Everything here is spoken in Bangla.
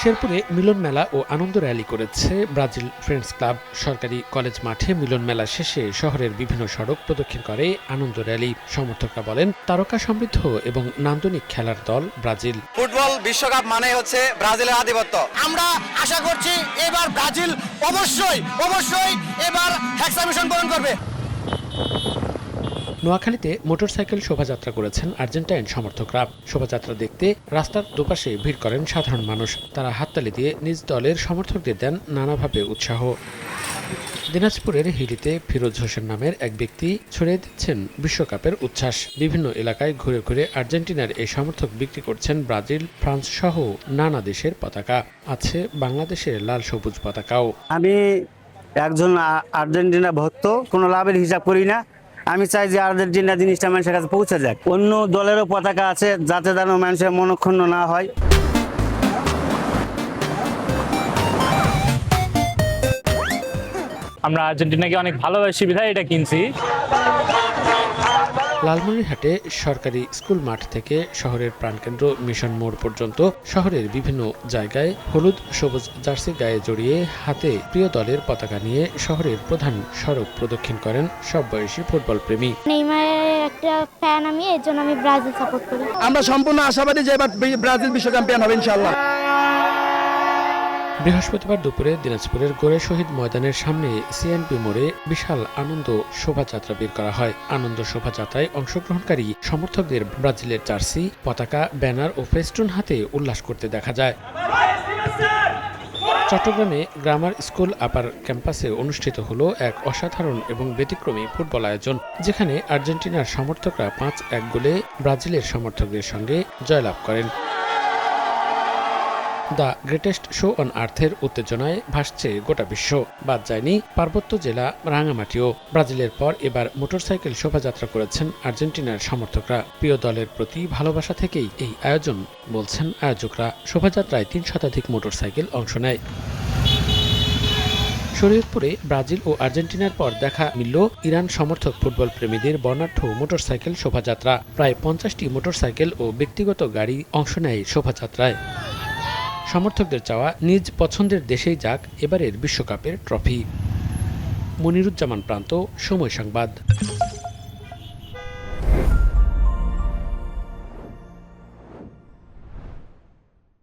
শেরপুরে মিলন মেলা ও আনন্দ র্যালি করেছে ব্রাজিল ফ্রেন্ডস ক্লাব। সরকারি কলেজ মাঠে মিলন মেলা শেষে শহরের বিভিন্ন সড়ক প্রদক্ষিণ করে আনন্দ র্যালি। সমর্থকরা বলেন, তারকা সমৃদ্ধ এবং নান্দনিক খেলার দল ব্রাজিল। ফুটবল বিশ্বকাপ মানে হচ্ছে ব্রাজিলের আধিপত্য। আমরা আশা করছি এবার ব্রাজিল অবশ্যই এবার হেক্সা পূরণ করবে। নোয়াখালীতে মোটরসাইকেল শোভাযাত্রা করেছেন আর্জেন্টাইন সমর্থকরা। শোভাযাত্রা দেখতে রাস্তার দুপাশে ভিড় করেন সাধারণ মানুষ। তারা হাততালি দিয়ে নিজ দলের সমর্থকদের দেন নানাভাবে উৎসাহ। দিনাজপুরের হিলিতে ফিরোজ হোসেন নামের এক ব্যক্তি ছড়িয়ে দিচ্ছেন বিশ্বকাপের উচ্ছ্বাস। বিভিন্ন এলাকায় ঘুরে ঘুরে আর্জেন্টিনার এই সমর্থক বিক্রি করছেন ব্রাজিল, ফ্রান্স সহ নানা দেশের পতাকা। আছে বাংলাদেশের লাল সবুজ পতাকাও। আমি একজন আর্জেন্টিনা ভক্ত, কোনো লাভের হিসাব করি না। আমি চাই যে আর্জেন্টিনা জিনিসটা মানুষের কাছে পৌঁছে যাক। অন্য দলেরও পতাকা আছে, যাতে যেন মানুষের মনক্ষুণ্ণ না হয়। আমরা আর্জেন্টিনাকে অনেক ভালোবাসি বিধায় এটা কিনছি। লালমনিরহাটে সরকারি স্কুল মাঠ থেকে শহরের প্রাণকেন্দ্র মিশন মোড় পর্যন্ত শহরের বিভিন্ন জায়গায় হলুদ সবুজ জার্সি গায়ে জড়িয়ে হাতে প্রিয় দলের পতাকা নিয়ে শহরের প্রধান সড়ক প্রদক্ষিণ করেন সব বয়সী ফুটবল প্রেমী। নেইমারের একটা ফ্যান আমি, এর জন্য আমি ব্রাজিল সাপোর্ট করি। আমরা সম্পূর্ণ আশাবাদী যে এবার ব্রাজিল বিশ্ব চ্যাম্পিয়ন হবে ইনশাআল্লাহ। বৃহস্পতিবার দুপুরে দিনাজপুরের গোরে শহীদ ময়দানের সামনে সিএনপি মোড়ে বিশাল আনন্দ শোভাযাত্রা বের করা হয়। আনন্দ শোভাযাত্রায় অংশগ্রহণকারী সমর্থকদের ব্রাজিলের জার্সি, পতাকা, ব্যানার ও ফেস্টুন হাতে উল্লাস করতে দেখা যায়। চট্টগ্রামে গ্রামার স্কুল আপার ক্যাম্পাসে অনুষ্ঠিত হলো এক অসাধারণ এবং ব্যতিক্রমী ফুটবল আয়োজন, যেখানে আর্জেন্টিনার সমর্থকরা 5-1 গোলে ব্রাজিলের সমর্থকদের সঙ্গে জয়লাভ করেন। দ্য গ্রেটেস্ট শো অন আর্থের উত্তেজনায় ভাসছে গোটা বিশ্ব। বাদ যায়নি পার্বত্য জেলা রাঙামাটিও। ব্রাজিলের পর এবার মোটরসাইকেল শোভাযাত্রা করেছেন আর্জেন্টিনার সমর্থকরা। প্রিয় দলের প্রতি ভালোবাসা থেকেই এই আয়োজন, বলছেন আয়োজকরা। শোভাযাত্রায় 3 শতাধিক মোটরসাইকেল অংশ নেয়। শরীয়তপুরে ব্রাজিল ও আর্জেন্টিনার পর দেখা মিলল ইরান সমর্থক ফুটবল প্রেমীদের বর্ণাঢ্য মোটরসাইকেল শোভাযাত্রা। প্রায় 50টি মোটরসাইকেল ও ব্যক্তিগত গাড়ি অংশ নেয় শোভাযাত্রায়। সমর্থকদের চাওয়া, নিজ পছন্দের দেশেই যাক এবারের বিশ্বকাপের ট্রফি। মনিরুজ্জামান প্রান্ত, সময় সংবাদ।